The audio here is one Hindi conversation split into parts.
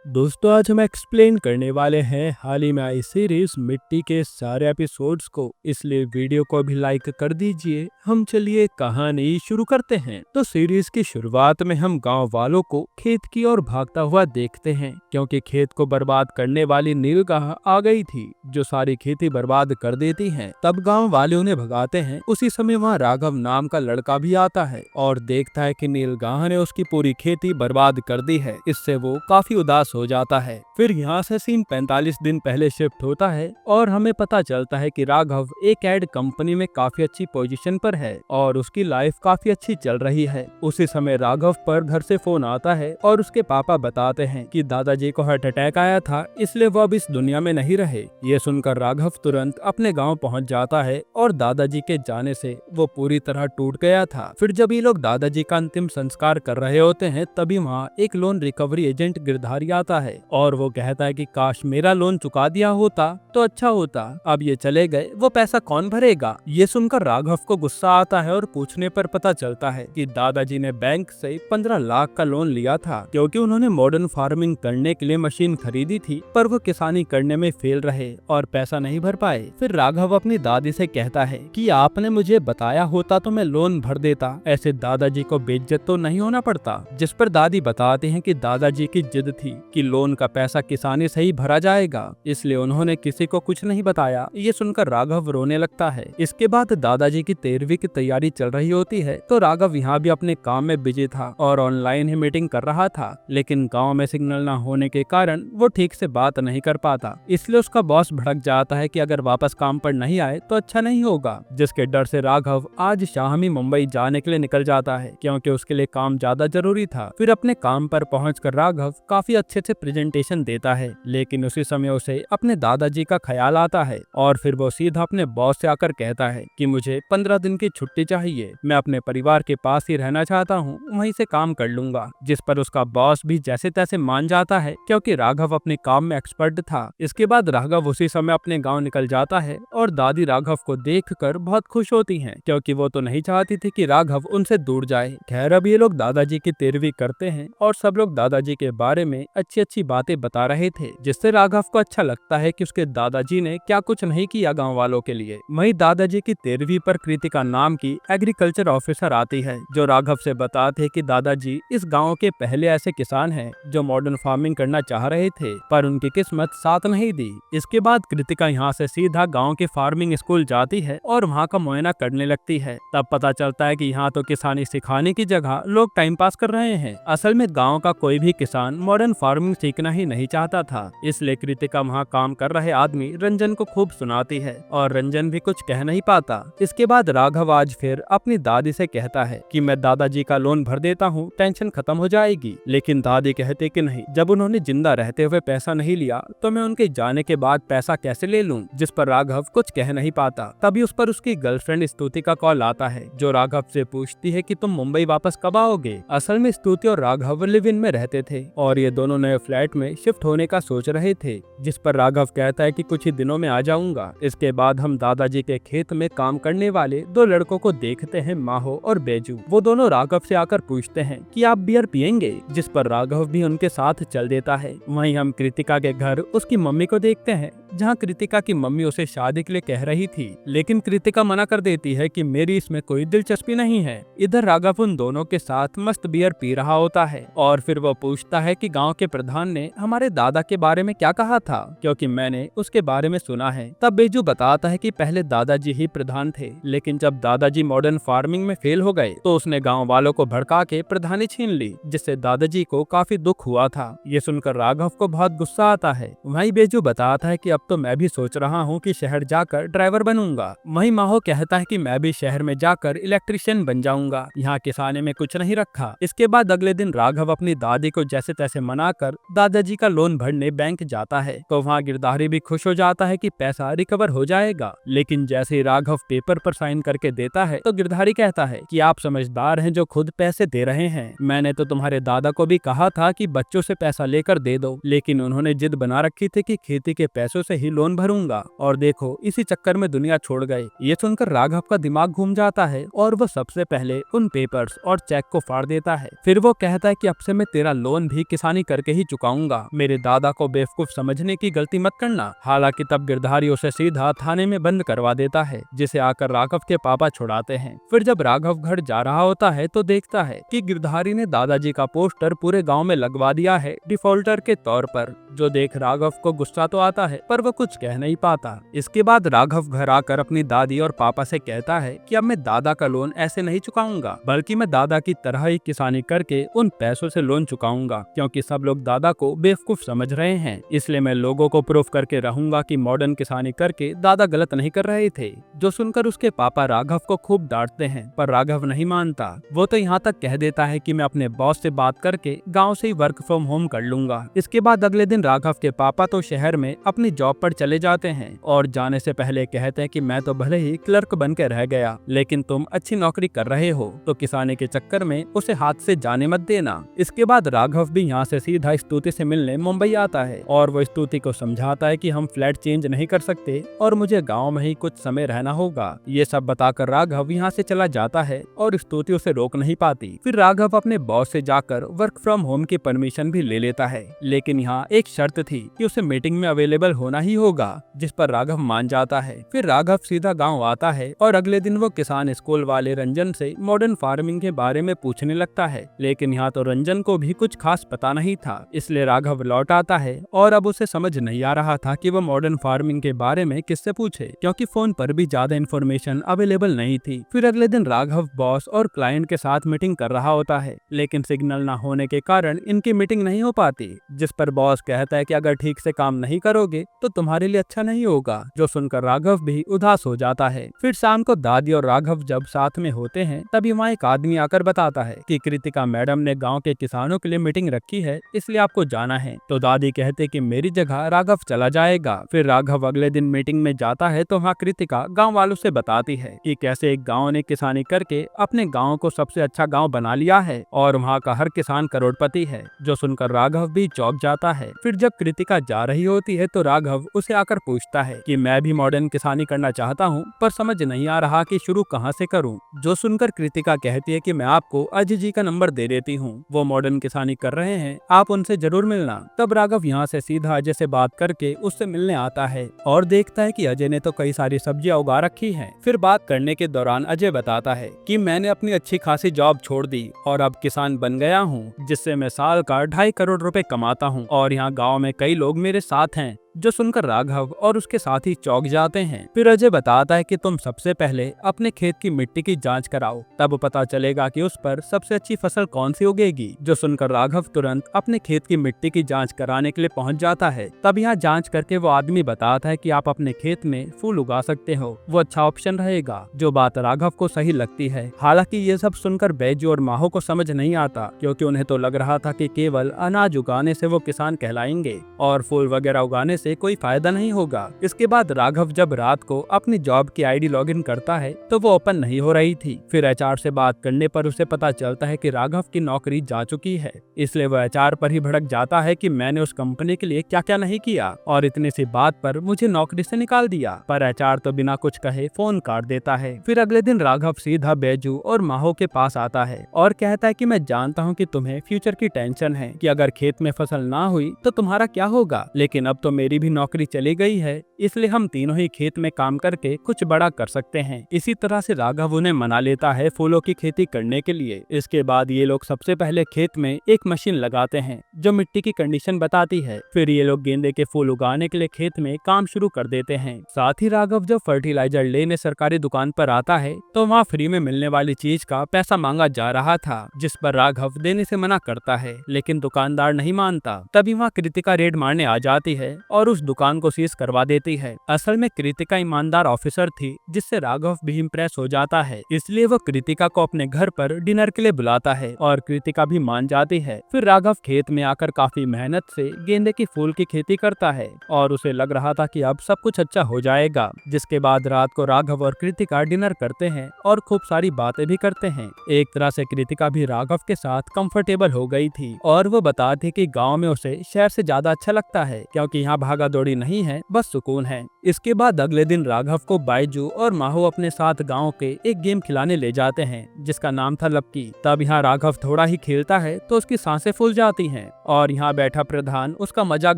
दोस्तों आज हम एक्सप्लेन करने वाले हैं हाल ही में आई सीरीज मिट्टी के सारे एपिसोड्स को, इसलिए वीडियो को भी लाइक कर दीजिए। हम चलिए कहानी शुरू करते हैं। तो सीरीज की शुरुआत में हम गांव वालों को खेत की ओर भागता हुआ देखते हैं, क्योंकि खेत को बर्बाद करने वाली नीलगाह आ गई थी जो सारी खेती बर्बाद कर देती है। तब गाँव वाले उन्हें भगाते हैं। उसी समय वहाँ राघव नाम का लड़का भी आता है और देखता है कि नीलगाह ने उसकी पूरी खेती बर्बाद कर दी है। इससे वो काफी उदास हो जाता है। फिर यहाँ से सीन 45 दिन पहले शिफ्ट होता है और हमें पता चलता है कि राघव एक एड कंपनी में काफी अच्छी पोजीशन पर है और उसकी लाइफ काफी अच्छी चल रही है। उसी समय राघव पर घर से फोन आता है और उसके पापा बताते हैं कि दादाजी को हार्ट अटैक आया था, इसलिए वो अब इस दुनिया में नहीं रहे। ये सुनकर राघव तुरंत अपने गाँव पहुँच जाता है और दादाजी के जाने से वो पूरी तरह टूट गया था। फिर जब ये लोग दादाजी का अंतिम संस्कार कर रहे होते हैं तभी वहाँ एक लोन रिकवरी एजेंट गिरधारी आता है और वो कहता है कि काश मेरा लोन चुका दिया होता तो अच्छा होता, अब ये चले गए, वो पैसा कौन भरेगा। ये सुनकर राघव को गुस्सा आता है और पूछने पर पता चलता है कि दादाजी ने बैंक से 15 लाख का लोन लिया था, क्योंकि उन्होंने मॉडर्न फार्मिंग करने के लिए मशीन खरीदी थी, पर वो किसानी करने में फेल रहे और पैसा नहीं भर पाए। फिर राघव अपनी दादी से कहता है कि आपने मुझे बताया होता तो मैं लोन भर देता, ऐसे दादाजी को बेइज्जत तो नहीं होना पड़ता। जिस पर दादी बताते हैं कि दादाजी की जिद थी कि लोन का पैसा किसानी से ही भरा जाएगा, इसलिए उन्होंने किसी को कुछ नहीं बताया। ये सुनकर राघव रोने लगता है। इसके बाद दादाजी की 13वीं की तैयारी चल रही होती है, तो राघव यहाँ भी अपने काम में बिजी था और ऑनलाइन ही मीटिंग कर रहा था, लेकिन गाँव में सिग्नल न होने के कारण वो ठीक से बात नहीं कर पाता। इसलिए उसका बॉस भड़क जाता है कि अगर वापस काम पर नहीं आए तो अच्छा नहीं होगा, जिसके डर से राघव आज शाम ही मुंबई जाने के लिए निकल जाता है, क्योंकि उसके लिए काम ज्यादा जरूरी था। फिर अपने काम पर पहुंचकर राघव काफी अच्छे से प्रेजेंटेशन देता है, लेकिन उसी समय उसे अपने दादाजी का ख्याल आता है और फिर वो सीधा अपने बॉस से आकर कहता है कि मुझे 15 दिन की छुट्टी चाहिए, मैं अपने परिवार के पास ही रहना चाहता हूँ, वहीं से काम कर लूंगा। जिस पर उसका बॉस भी जैसे तैसे मान जाता है, क्योंकि राघव अपने काम में एक्सपर्ट था। इसके बाद राघव उसी समय अपने गाँव निकल जाता है और दादी राघव को देखकर बहुत खुश होती हैं, क्योंकि वो तो नहीं चाहती थी कि राघव उनसे दूर जाए। खैर अब ये लोग दादाजी की 13वीं करते हैं और सब लोग दादाजी के बारे में अच्छी अच्छी बातें बता रहे थे, जिससे राघव को अच्छा लगता है कि उसके दादाजी ने क्या कुछ नहीं किया गांव वालों के लिए। वहीं दादाजी की 13वीं पर कृतिका नाम की एग्रीकल्चर ऑफिसर आती है, जो राघव से बताते हैं कि दादाजी इस गाँव के पहले ऐसे किसान हैं जो मॉडर्न फार्मिंग करना चाह रहे थे, पर उनकी किस्मत साथ नहीं दी। इसके बाद कृतिका यहाँ से सीधा गाँव के फार्मिंग स्कूल जाती है और वहाँ का मुआयना करने लगती है। तब पता चलता है कि यहाँ तो किसानी सिखाने की जगह लोग टाइम पास कर रहे हैं। असल में गांव का कोई भी किसान मॉडर्न फार्मिंग सीखना ही नहीं चाहता था, इसलिए कृतिका वहाँ काम कर रहे आदमी रंजन को खूब सुनाती है और रंजन भी कुछ कह नहीं पाता। इसके बाद राघव आज फिर अपनी दादी से कहता है कि मैं दादाजी का लोन भर देता हूँ, टेंशन खत्म हो जाएगी। लेकिन दादी कहते कि नहीं, जब उन्होंने जिंदा रहते हुए पैसा नहीं लिया तो मैं उनके जाने के बाद पैसा कैसे ले लूँ। जिस पर राघव कुछ कह नहीं पाता। तभी उस पर उसकी गर्लफ्रेंड स्तुति का कॉल आता है, जो राघव से पूछती है कि तुम मुंबई वापस कब आओगे। असल में स्तुति और राघव लिव इन में रहते थे और ये दोनों नए फ्लैट में शिफ्ट होने का सोच रहे थे, जिस पर राघव कहता है कि कुछ ही दिनों में आ जाऊंगा। इसके बाद हम दादाजी के खेत में काम करने वाले दो लड़कों को देखते हैं, माहो और बेजू। वो दोनों राघव से आकर पूछते हैं कि आप बियर पियेंगे, जिस पर राघव भी उनके साथ चल देता है। वहीं हम कृतिका के घर उसकी मम्मी को देखते हैं, जहाँ कृतिका की मम्मी उसे शादी के लिए कह रही थी, लेकिन कृतिका मना कर देती है कि मेरी इसमें कोई दिलचस्पी नहीं है। इधर राघव उन दोनों के साथ मस्त बियर पी रहा होता है और फिर वो पूछता है कि गांव के प्रधान ने हमारे दादा के बारे में क्या कहा था, क्योंकि मैंने उसके बारे में सुना है। तब बेजू बताता है कि पहले दादाजी ही प्रधान थे, लेकिन जब दादाजी मॉडर्न फार्मिंग में फेल हो गए तो उसने गाँव वालों को भड़का के प्रधानी छीन ली, जिससे दादाजी को काफी दुख हुआ था। ये सुनकर राघव को बहुत गुस्सा आता है। वहीं बेजू बताता है कि अब तो मैं भी सोच रहा हूँ कि शहर जाकर ड्राइवर बनूंगा। वहीं माहो कहता है कि मैं भी शहर में जाकर इलेक्ट्रिशियन बन जाऊंगा, यहाँ किसाने में कुछ नहीं रखा। इसके बाद अगले दिन राघव अपनी दादी को जैसे तैसे मनाकर दादाजी का लोन भरने बैंक जाता है, तो वहाँ गिरधारी भी खुश हो जाता है कि पैसा रिकवर हो जाएगा। लेकिन जैसे ही राघव पेपर पर साइन करके देता है तो गिरधारी कहता है कि आप समझदार हैं जो खुद पैसे दे रहे हैं, मैंने तो तुम्हारे दादा को भी कहा था कि बच्चों से पैसा लेकर दे दो, लेकिन उन्होंने जिद बना रखी थी कि खेती के पैसों से से ही लोन भरूंगा, और देखो इसी चक्कर में दुनिया छोड़ गए। ये सुनकर राघव का दिमाग घूम जाता है और वो सबसे पहले उन पेपर्स और चेक को फाड़ देता है। फिर वो कहता है कि अब से मैं तेरा लोन भी किसानी करके ही चुकाऊंगा, मेरे दादा को बेवकूफ समझने की गलती मत करना। हालांकि तब गिरधारी उसे सीधा थाने में बंद करवा देता है, जिसे आकर राघव के पापा छुड़ाते हैं। फिर जब राघव घर जा रहा होता है तो देखता है कि गिरधारी ने दादाजी का पोस्टर पूरे गांव में लगवा दिया है डिफॉल्टर के तौर पर। जो देख राघव को गुस्सा तो आता है, पर वो कुछ कह नहीं पाता। इसके बाद राघव घर आकर अपनी दादी और पापा से कहता है कि अब मैं दादा का लोन ऐसे नहीं चुकाऊंगा, बल्कि मैं दादा की तरह ही किसानी करके उन पैसों से लोन चुकाऊंगा, क्योंकि सब लोग दादा को बेवकूफ समझ रहे हैं। इसलिए मैं लोगों को प्रूफ करके रहूंगा कि मॉडर्न किसानी करके दादा गलत नहीं कर रहे थे। जो सुनकर उसके पापा राघव को खूब डांटते हैं, पर राघव नहीं मानता। वो तो यहाँ तक कह देता है कि मैं अपने बॉस से बात करके गाँव से ही वर्क फ्रॉम होम कर लूंगा। इसके बाद अगले दिन राघव के पापा तो शहर में अपनी जॉब पर चले जाते हैं और जाने से पहले कहते हैं कि मैं तो भले ही क्लर्क बन के रह गया, लेकिन तुम अच्छी नौकरी कर रहे हो, तो किसानी के चक्कर में उसे हाथ से जाने मत देना। इसके बाद राघव भी यहाँ से सीधा स्तुति से मिलने मुंबई आता है और वो स्तुति को समझाता है कि हम फ्लैट चेंज नहीं कर सकते और मुझे गाँव में ही कुछ समय रहना होगा। ये सब बताकर राघव यहाँ से चला जाता है और स्तुति उसे रोक नहीं पाती। फिर राघव अपने बॉस से जाकर वर्क फ्रॉम होम की परमिशन भी ले लेता है, लेकिन यहाँ एक शर्त थी कि उसे मीटिंग में अवेलेबल होना ही होगा, जिस पर राघव मान जाता है। फिर राघव सीधा गांव आता है और अगले दिन वो किसान स्कूल वाले रंजन से मॉडर्न फार्मिंग के बारे में पूछने लगता है, लेकिन यहाँ तो रंजन को भी कुछ खास पता नहीं था। इसलिए राघव लौट आता है और अब उसे समझ नहीं आ रहा था कि वो मॉडर्न फार्मिंग के बारे में किससे पूछे, क्योंकि फोन पर भी ज्यादा इन्फॉर्मेशन अवेलेबल नहीं थी। फिर अगले दिन राघव बॉस और क्लाइंट के साथ मीटिंग कर रहा होता है, लेकिन सिग्नल न होने के कारण इनकी मीटिंग नहीं हो पाती, जिस पर बॉस कहता है कि अगर ठीक से काम नहीं करोगे तो तुम्हारे लिए अच्छा नहीं होगा। जो सुनकर राघव भी उदास हो जाता है। फिर शाम को दादी और राघव जब साथ में होते हैं, तभी वहाँ एक आदमी आकर बताता है कि कृतिका मैडम ने गांव के किसानों के लिए मीटिंग रखी है, इसलिए आपको जाना है। तो दादी कहते कि मेरी जगह राघव चला जाएगा। फिर राघव अगले दिन मीटिंग में जाता है तो वहाँ कृतिका गाँव वालों से बताती है कि कैसे एक गाँव ने किसानी करके अपने गाँव को सबसे अच्छा गाँव बना लिया है और वहाँ का हर किसान करोड़पति है। जो सुनकर राघव भी चौंक जाता है। फिर जब कृतिका जा रही होती है तो राघव उसे आकर पूछता है कि मैं भी मॉडर्न किसानी करना चाहता हूँ, पर समझ नहीं आ रहा कि शुरू कहाँ से करूँ। जो सुनकर कृतिका कहती है कि मैं आपको अजय जी का नंबर दे देती हूँ, वो मॉडर्न किसानी कर रहे हैं, आप उनसे जरूर मिलना। तब राघव यहाँ से सीधा अजय से बात करके उससे मिलने आता है और देखता है कि अजय ने तो कई सारी सब्जियां उगा रखी हैं। फिर बात करने के दौरान अजय बताता है कि मैंने अपनी अच्छी खासी जॉब छोड़ दी और अब किसान बन गया हूँ, जिससे मैं साल का 2.5 करोड़ रुपए कमाता हूँ और यहाँ गाँव में कई लोग मेरे साथ हैं। जो सुनकर राघव और उसके साथी चौंक जाते हैं। फिर अजय बताता है कि तुम सबसे पहले अपने खेत की मिट्टी की जांच कराओ, तब पता चलेगा कि उस पर सबसे अच्छी फसल कौन सी उगेगी। जो सुनकर राघव तुरंत अपने खेत की मिट्टी की जांच कराने के लिए पहुंच जाता है। तब यहाँ जांच करके वो आदमी बताता है कि आप अपने खेत में फूल उगा सकते हो, वो अच्छा ऑप्शन रहेगा। जो बात राघव को सही लगती है। हालांकि ये सब सुनकर बैजू और माहो को समझ नहीं आता, क्योंकि उन्हें तो लग रहा था कि केवल अनाज उगाने से वो किसान कहलाएंगे और फूल वगैरह उगाने से कोई फायदा नहीं होगा। इसके बाद राघव जब रात को अपनी जॉब की आईडी लॉगिन करता है तो वो ओपन नहीं हो रही थी। फिर एचआर से बात करने पर उसे पता चलता है कि राघव की नौकरी जा चुकी है। इसलिए वो एचआर पर ही भड़क जाता है कि मैंने उस कंपनी के लिए क्या क्या नहीं किया और इतनी सी बात पर मुझे नौकरी से निकाल दिया। पर एचआर तो बिना कुछ कहे फोन काट देता है। फिर अगले दिन राघव सीधा बैजू और माहो के पास आता है और कहता है कि मैं जानता हूँ कि तुम्हें फ्यूचर की टेंशन है कि अगर खेत में फसल ना हुई तो तुम्हारा क्या होगा, लेकिन अब तो मेरी भी नौकरी चली गई है, इसलिए हम तीनों ही खेत में काम करके कुछ बड़ा कर सकते हैं। इसी तरह से राघव उन्हें मना लेता है फूलों की खेती करने के लिए। इसके बाद ये लोग सबसे पहले खेत में एक मशीन लगाते हैं जो मिट्टी की कंडीशन बताती है। फिर ये लोग गेंदे के फूल उगाने के लिए खेत में काम शुरू कर देते हैं। साथ ही राघव जब फर्टिलाइजर लेने सरकारी दुकान पर आता है तो वहाँ फ्री में मिलने वाली चीज का पैसा मांगा जा रहा था, जिस पर राघव देने से मना करता है, लेकिन दुकानदार नहीं मानता। तभी वहाँ कृतिका रेड मारने आ जाती है और उस दुकान को सीज करवा देती है। असल में कृतिका ईमानदार ऑफिसर थी, जिससे राघव भी इम्प्रेस हो जाता है। इसलिए वो कृतिका को अपने घर पर डिनर के लिए बुलाता है और कृतिका भी मान जाती है। फिर राघव खेत में आकर काफी मेहनत से गेंदे की फूल की खेती करता है और उसे लग रहा था कि अब सब कुछ अच्छा हो जाएगा। जिसके बाद रात को राघव और कृतिका डिनर करते हैं और खूब सारी बातें भी करते हैं। एक तरह से कृतिका भी राघव के साथ कंफर्टेबल हो गई थी और वो बताती कि गाँव में उसे शहर से ज्यादा अच्छा लगता है, क्योंकि यहाँ भागा दौड़ी नहीं है, बस सुकून है। इसके बाद अगले दिन राघव को बाइजू और माहो अपने साथ गांव के एक गेम खिलाने ले जाते हैं जिसका नाम था लपकी। तब यहाँ राघव थोड़ा ही खेलता है तो उसकी सांसें फूल जाती हैं और यहाँ बैठा प्रधान उसका मजाक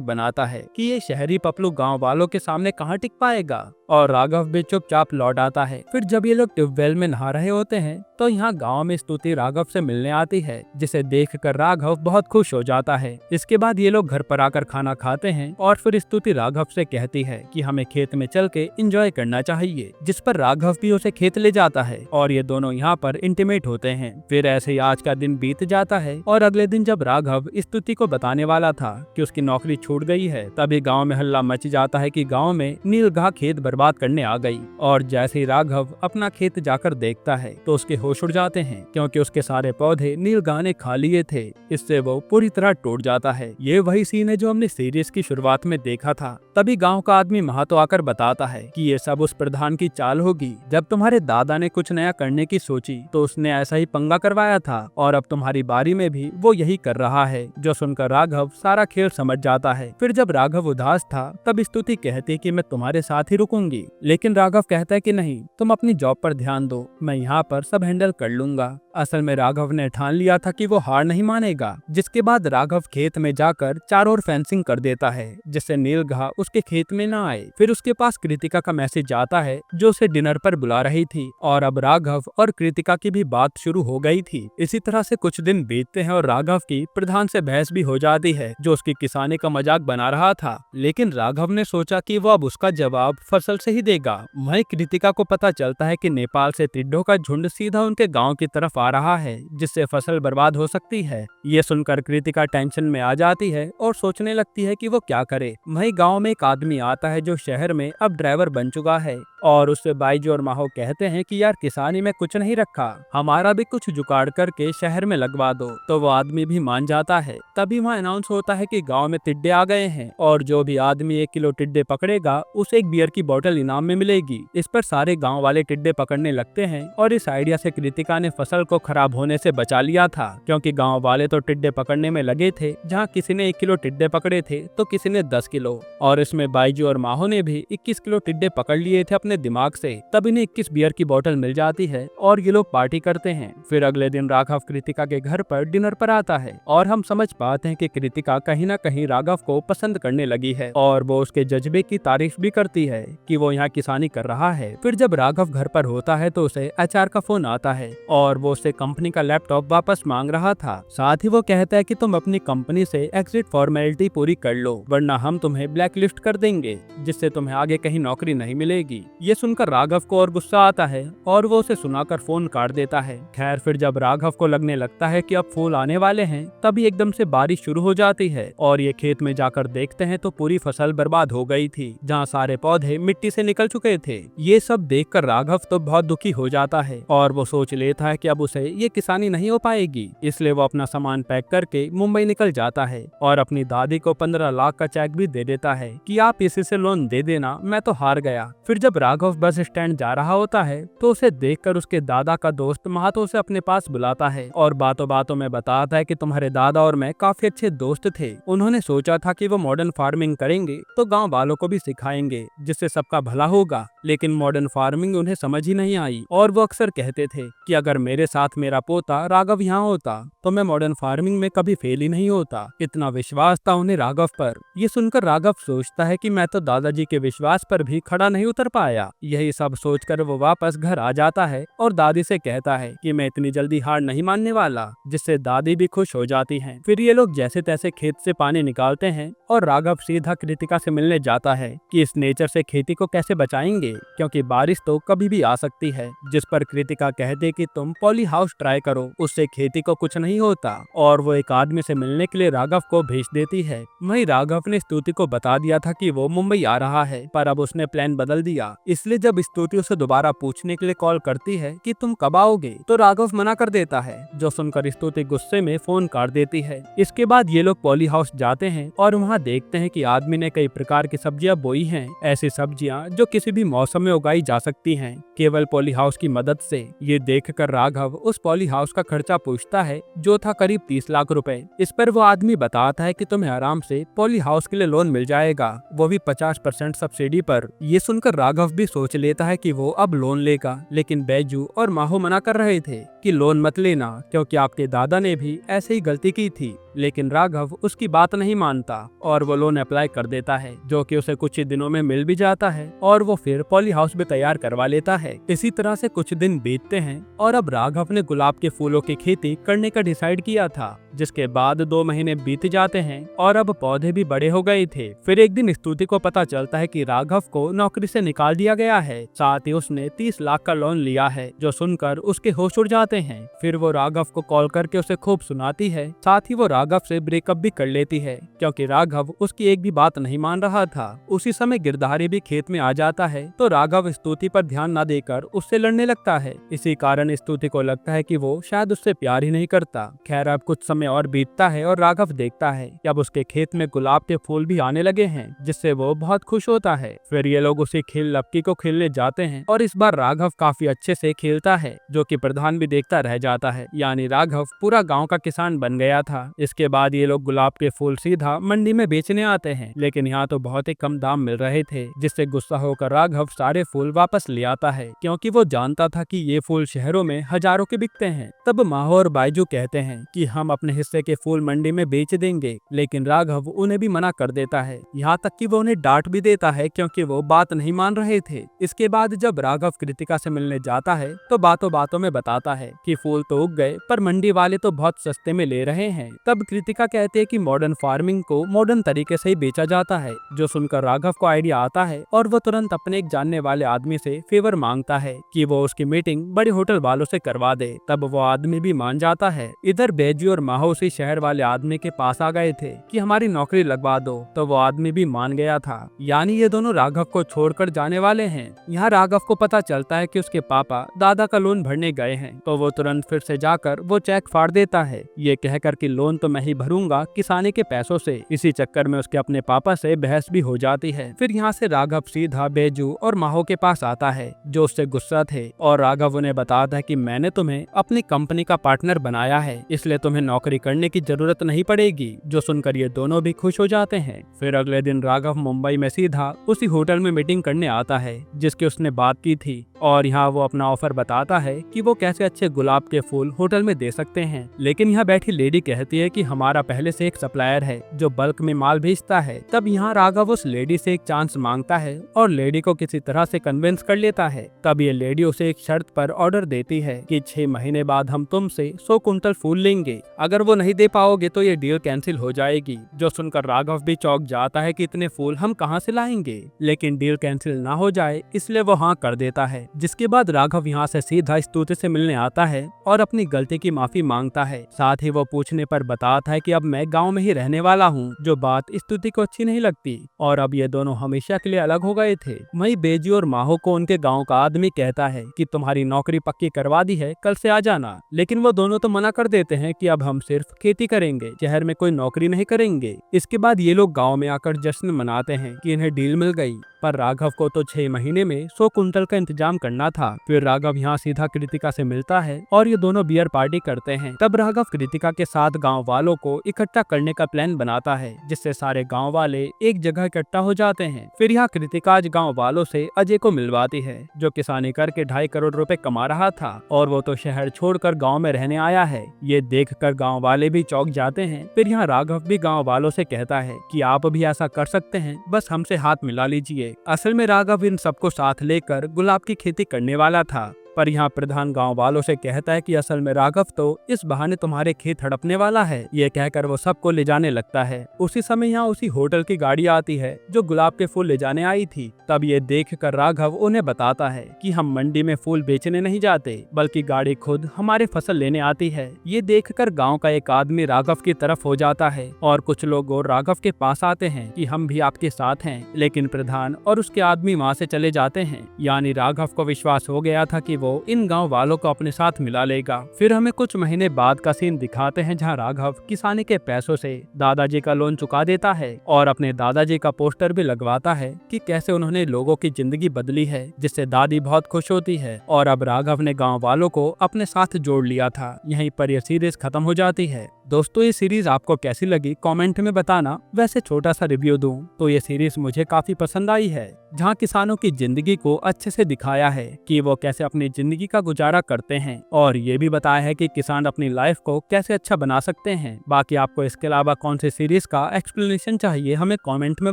बनाता है कि ये शहरी पपलू गांव वालों के सामने कहाँ टिक पाएगा, और राघव भी चुपचाप लौट आता है। फिर जब ये लोग ट्यूबवेल में नहा रहे होते हैं तो यहाँ गांव में स्तुति राघव से मिलने आती है, जिसे देखकर राघव बहुत खुश हो जाता है। इसके बाद ये लोग घर पर आकर खाना खाते हैं और फिर स्तुति राघव से कहती है कि हमें खेत में चल के एंजॉय करना चाहिए, जिस पर राघव भी उसे खेत ले जाता है और ये दोनों यहाँ पर इंटीमेट होते हैं। फिर ऐसे ही आज का दिन बीत जाता है और अगले दिन जब राघव स्तुति को बताने वाला था कि उसकी नौकरी छूट गई है, तभी गाँव में हल्ला मच जाता है कि गाँव में नीलगाह खेत बर्बाद करने आ गई। और जैसे ही राघव अपना खेत जाकर देखता है तो उसके होश उड़ जाते हैं, क्योंकि उसके सारे पौधे नीलगाह ने खा लिए थे। इससे वो पूरी तरह टूट जाता है। ये वही सीन है जो हमने सीरीज की शुरुआत में देखा था। तभी गांव का आदमी महातो आकर बताता है कि ये सब उस प्रधान की चाल होगी। जब तुम्हारे दादा ने कुछ नया करने की सोची तो उसने ऐसा ही पंगा करवाया था और अब तुम्हारी बारी में भी वो यही कर रहा है। जो सुनकर राघव सारा खेल समझ जाता है। फिर जब राघव उदास था तब स्तुति कहती कि मैं तुम्हारे साथ ही रुकूंगी, लेकिन राघव कहता है कि नहीं, तुम अपनी जॉब पर ध्यान दो, मैं यहाँ पर सब हैंडल कर लूंगा। असल में राघव ने ठान लिया था कि वो हार नहीं मानेगा। जिसके बाद राघव खेत में जाकर चारों ओर फेंसिंग कर देता है जिससे नीलगाह उसके खेत में ना आए। फिर उसके पास कृतिका का मैसेज आता है जो उसे डिनर पर बुला रही थी और अब राघव और कृतिका की भी बात शुरू हो गई थी। इसी तरह से कुछ दिन बीतते हैं और राघव की प्रधान से बहस भी हो जाती है जो उसकी किसानी का मजाक बना रहा था, लेकिन राघव ने सोचा कि वो अब उसका जवाब फसल से ही देगा। वहीं कृतिका को पता चलता है कि नेपाल से टिड्डों का झुंड सीधा उनके गांव की तरफ आ रहा है, जिससे फसल बर्बाद हो सकती है। ये सुनकर कृतिका टेंशन में आ जाती है और सोचने लगती है कि वो क्या करे। वहीं गांव में एक आदमी आता है जो शहर में अब ड्राइवर बन चुका है और उससे बाइजू और माहो कहते हैं कि यार किसानी में कुछ नहीं रखा, हमारा भी कुछ जुगाड़ करके शहर में लगवा दो। तो वो आदमी भी मान जाता है। तभी वहाँ अनाउंस होता है कि गांव में टिड्डे आ गए हैं और जो भी आदमी 1 किलो टिड्डे पकड़ेगा उसे एक बियर की बोतल इनाम में मिलेगी। इस पर सारे गांव वाले टिड्डे पकड़ने लगते हैं और इस आइडिया से कृतिका ने फसल को खराब होने से बचा लिया था, क्योंकि गांव वाले तो टिड्डे पकड़ने में लगे थे। जहां किसी ने 1 किलो टिड्डे पकड़े थे तो किसी ने 10 किलो, और इसमें बाइजू और माहो ने भी 21 किलो टिड्डे पकड़ लिए थे अपने दिमाग से। तब इन्हें 21 बियर की बोतल मिल जाती है और ये लोग पार्टी करते हैं। फिर अगले दिन राघव कृतिका के घर पर डिनर पर आता है और हम समझ पाते हैं कि कृतिका कहीं ना कहीं राघव को पसंद करने लगी है और वो उसके जज्बे की तारीफ भी करती है कि वो यहाँ किसानी कर रहा है। फिर जब राघव घर पर होता है तो उसे एचआर का फोन आता है और वो उससे कंपनी का लैपटॉप वापस मांग रहा था। साथ ही वो कहता है कि तुम अपनी कंपनी से एग्जिट फॉर्मेलिटी पूरी कर लो, वरना हम तुम्हें ब्लैक लिस्ट कर देंगे, जिससे तुम्हें आगे कहीं नौकरी नहीं मिलेगी। ये सुनकर राघव को और गुस्सा आता है और वो उसे सुनाकर फोन काट देता है। खैर फिर जब राघव को लगने लगता है कि अब फूल आने वाले हैं, तभी एकदम से बारिश शुरू हो जाती है और ये खेत में जाकर देखते हैं तो पूरी फसल बर्बाद हो गई थी, जहाँ सारे पौधे मिट्टी से निकल चुके थे। ये सब देखकर राघव तो बहुत दुखी हो जाता है और वो सोच लेता है कि अब उसे ये किसानी नहीं हो पाएगी। इसलिए वो अपना सामान पैक करके मुंबई निकल जाता है और अपनी दादी को 15 लाख का चेक भी दे देता है कि आप इसी से लोन दे देना, मैं तो हार गया। फिर जब राघव बस स्टैंड जा रहा होता है तो उसे देखकर उसके दादा का दोस्त महातो उसे अपने पास बुलाता है और बातों बातों में बताता है कि तुम्हारे दादा और मैं काफी अच्छे दोस्त थे। उन्होंने सोचा था कि वो मॉडर्न फार्मिंग करेंगे तो गाँव वालों को भी सिखाएंगे, जिससे सबका भला होगा, लेकिन मॉडर्न फार्मिंग उन्हें समझ ही नहीं आई और वो अक्सर कहते थे कि अगर मेरे साथ मेरा पोता राघव यहाँ होता तो मैं मॉडर्न फार्मिंग में कभी फेल ही नहीं होता। इतना विश्वास था उन्हें राघव पर। ये सुनकर राघव सोचता है कि मैं तो दादाजी के विश्वास पर भी खड़ा नहीं उतर पाया। यही सब सोचकर वो वापस घर आ जाता है और दादी से कहता है कि मैं इतनी जल्दी हार नहीं मानने वाला, जिससे दादी भी खुश हो जाती हैं। फिर ये लोग जैसे तैसे खेत से पानी निकालते हैं और राघव सीधा कृतिका से मिलने जाता है कि इस नेचर से खेती को कैसे बचाएंगे, क्योंकि बारिश तो कभी भी आ सकती है। जिस पर कृतिका कहते कि तुम पॉली हाउस ट्राई करो, उससे खेती को कुछ नहीं होता, और वो एक आदमी से मिलने के लिए राघव को भेज देती है। वहीं राघव ने स्तुति को बता दिया था कि वो मुंबई आ रहा है, पर अब उसने प्लान बदल दिया। इसलिए जब स्तुति उसे दोबारा पूछने के लिए कॉल करती है कि तुम कब आओगे, तो राघव मना कर देता है, जो सुनकर स्तुति गुस्से में फोन काट देती है। इसके बाद ये लोग पॉली हाउस जाते हैं और वहाँ देखते हैं कि आदमी ने कई प्रकार की सब्जियां बोई हैं। ऐसी सब्जियां सब्जियां जो किसी भी मौसम में उगाई जा सकती हैं केवल पॉली हाउस की मदद से। ये देखकर राघव उस पॉली हाउस का खर्चा पूछता है जो था करीब 30 लाख रुपए। इस पर वो आदमी बताता है कि तुम्हें आराम से पॉली हाउस के लिए लोन मिल जाएगा, वो भी 50% सब्सिडी पर। ये सुनकर राघव भी सोच लेता है कि वो अब लोन लेगा, लेकिन बैजू और माहो मना कर रहे थे कि लोन मत लेना क्योंकि आपके दादा ने भी ऐसे ही गलती की थी। लेकिन राघव उसकी बात नहीं मानता और वो लोन अप्लाई कर देता है, जो कि उसे कुछ ही दिनों में मिल भी जाता है और वो फिर पॉली हाउस भी तैयार करवा लेता है। इसी तरह से कुछ दिन बीतते हैं और अब राघव ने गुलाब के फूलों की खेती करने का डिसाइड किया था, जिसके बाद 2 महीने बीत जाते हैं और अब पौधे भी बड़े हो गए थे। फिर एक दिन स्तुति को पता चलता है कि राघव को नौकरी से निकाल दिया गया है, साथ ही उसने 30 लाख का लोन लिया है, जो सुनकर उसके होश उड़ जाते हैं। फिर वो राघव को कॉल करके उसे खूब सुनाती है, साथ ही वो राघव से ब्रेकअप भी कर लेती है क्योंकि राघव उसकी एक भी बात नहीं मान रहा था। उसी समय गिरधारी भी खेत में आ जाता है तो राघव स्तुति पर ध्यान न देकर उससे लड़ने लगता है। इसी कारण स्तुति को लगता है कि वो शायद उससे प्यार ही नहीं करता। खैर अब कुछ समय और बीतता है और राघव देखता है कि अब उसके खेत में गुलाब के फूल भी आने लगे हैं, जिससे वो बहुत खुश होता है। फिर ये लोग उसी खेल लपकी को खेलने जाते हैं और इस बार राघव काफी अच्छे से खेलता है, जो कि प्रधान भी देखता रह जाता है। यानी राघव पूरा गाँव का किसान बन गया था। इसके बाद ये लोग गुलाब के फूल सीधा मंडी में बेचने आते हैं, लेकिन यहाँ तो बहुत ही कम दाम मिल रहे थे, जिससे गुस्सा होकर राघव सारे फूल वापस ले आता है क्योंकि वो जानता था कि ये फूल शहरों में हजारों के बिकते हैं। तब माहो और बायजू कहते हैं कि हम अपने हिस्से के फूल मंडी में बेच देंगे, लेकिन राघव उन्हें भी मना कर देता है। यहाँ तक कि वो उन्हें डांट भी देता है क्योंकि वो बात नहीं मान रहे थे। इसके बाद जब राघव कृतिका से मिलने जाता है तो बातों बातों में बताता है कि फूल तो उग गए पर मंडी वाले तो बहुत सस्ते में ले रहे हैं। तब कृतिका कहती है कि मॉडर्न फार्मिंग को मॉडर्न तरीके से ही बेचा जाता है, जो सुनकर राघव को आइडिया आता है और वो तुरंत अपने एक जानने वाले आदमी से फेवर मांगता है कि वो उसकी मीटिंग बड़े होटल वालों से करवा दे। तब वो आदमी भी मान जाता है। इधर बैजू और माहो उसी शहर वाले आदमी के पास आ गए थे कि हमारी नौकरी लगवा दो, तो वो आदमी भी मान गया था। यानी ये दोनों राघव को छोड़कर जाने वाले हैं। यहाँ राघव को पता चलता है कि उसके पापा दादा का लोन भरने गए हैं, तो वो तुरंत फिर से जाकर वो चेक फाड़ देता है, ये कहकर कि लोन तो मैं ही भरूंगा किसानी के पैसों से। इसी चक्कर में उसके अपने पापा से बहस भी हो जाती है। फिर यहाँ से राघव सीधा बैजू और माहो के पास आता है, जो उससे गुस्सा थे, और राघव उन्हें बताता है कि मैंने तुम्हें अपनी कंपनी का पार्टनर बनाया है, इसलिए तुम्हें नौकरी करने की जरूरत नहीं पड़ेगी। जो सुनकर ये दोनों भी खुश हो जाते हैं। फिर अगले दिन राघव मुंबई में सीधा उसी होटल में मीटिंग करने आता है जिसकी उसने बात की थी, और यहाँ वो अपना ऑफर बताता है कि वो कैसे अच्छे गुलाब के फूल होटल में दे सकते हैं। लेकिन यहाँ बैठी लेडी कहती है कि हमारा पहले से एक सप्लायर है जो बल्क में माल भेजता है। तब यहाँ राघव उस लेडी से एक चांस मांगता है और लेडी को किसी तरह से कन्विंस कर लेता है। तब ये लेडी उसे एक शर्त पर ऑर्डर देती है कि 6 महीने बाद हम तुमसे 100 कुंटल फूल लेंगे, अगर वो नहीं दे पाओगे तो ये डील कैंसिल हो जाएगी। जो सुनकर राघव भी चौंक जाता है कि इतने फूल हम कहाँ से लाएंगे, लेकिन डील कैंसिल ना हो जाए इसलिए वो हाँ कर देता है। जिसके बाद राघव यहाँ से सीधा स्तुति से मिलने आता है और अपनी गलती की माफी मांगता है। साथ ही वो पूछने पर बताता है कि अब मैं गांव में ही रहने वाला हूँ, जो बात स्तुति को अच्छी नहीं लगती, और अब ये दोनों हमेशा के लिए अलग हो गए थे। वहीं बैजू और माहो को उनके गांव का आदमी कहता है कि तुम्हारी नौकरी पक्की करवा दी है, कल से आ जाना। लेकिन वो दोनों तो मना कर देते हैं कि अब हम सिर्फ खेती करेंगे, शहर में कोई नौकरी नहीं करेंगे। इसके बाद ये लोग गाँव में आकर जश्न मनाते हैं कि इन्हें डील मिल गई, पर राघव को तो 6 महीने में 100 कुंटल का इंतजाम करना था। फिर राघव यहाँ सीधा कृतिका से मिलता है और ये दोनों बियर पार्टी करते हैं। तब राघव कृतिका के साथ गांव वालों को इकट्ठा करने का प्लान बनाता है, जिससे सारे गांव वाले एक जगह इकट्ठा हो जाते हैं। फिर यहाँ कृतिका आज गांव वालों से अजय को मिलवाती है, जो किसानी करके 2.5 करोड़ रुपए कमा रहा था और वो तो शहर छोड़कर गाँव में रहने आया है। ये देख कर गाँव वाले भी चौंक जाते हैं। फिर यहाँ राघव भी गाँव वालों से कहता है कि आप भी ऐसा कर सकते हैं, बस हमसे हाथ मिला लीजिए। असल में राघव इन सबको साथ लेकर गुलाब की खेती करने वाला था, पर यहाँ प्रधान गांव वालों से कहता है कि असल में राघव तो इस बहाने तुम्हारे खेत हड़पने वाला है। ये कहकर वो सबको ले जाने लगता है। उसी समय यहाँ उसी होटल की गाड़ी आती है जो गुलाब के फूल ले जाने आई थी। तब ये देखकर राघव उन्हें बताता है कि हम मंडी में फूल बेचने नहीं जाते, बल्कि गाड़ी खुद हमारे फसल लेने आती है। ये देखकर गाँव का एक आदमी राघव की तरफ हो जाता है और कुछ लोग और राघव के पास आते हैं कि हम भी आपके साथ हैं, लेकिन प्रधान और उसके आदमी वहाँ से चले जाते हैं। यानी राघव को विश्वास हो गया था कि वो इन गांव वालों को अपने साथ मिला लेगा। फिर हमें कुछ महीने बाद का सीन दिखाते हैं जहां राघव किसानी के पैसों से दादाजी का लोन चुका देता है और अपने दादाजी का पोस्टर भी लगवाता है कि कैसे उन्होंने लोगों की जिंदगी बदली है, जिससे दादी बहुत खुश होती है। और अब राघव ने गाँव वालों को अपने साथ जोड़ लिया था। यहीं पर यह सीरीज खत्म हो जाती है। दोस्तों, ये सीरीज आपको कैसी लगी कमेंट में बताना। वैसे छोटा सा रिव्यू दूं तो ये सीरीज मुझे काफी पसंद आई है, जहां किसानों की जिंदगी को अच्छे से दिखाया है कि वो कैसे अपनी जिंदगी का गुजारा करते हैं और ये भी बताया है कि किसान अपनी लाइफ को कैसे अच्छा बना सकते हैं। बाकी आपको इसके अलावा कौन सी सीरीज का एक्सप्लेनेशन चाहिए हमें कमेंट में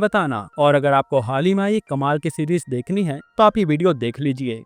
बताना। और अगर आपको हाल ही में ये कमाल की सीरीज देखनी है तो आप ये वीडियो देख लीजिए।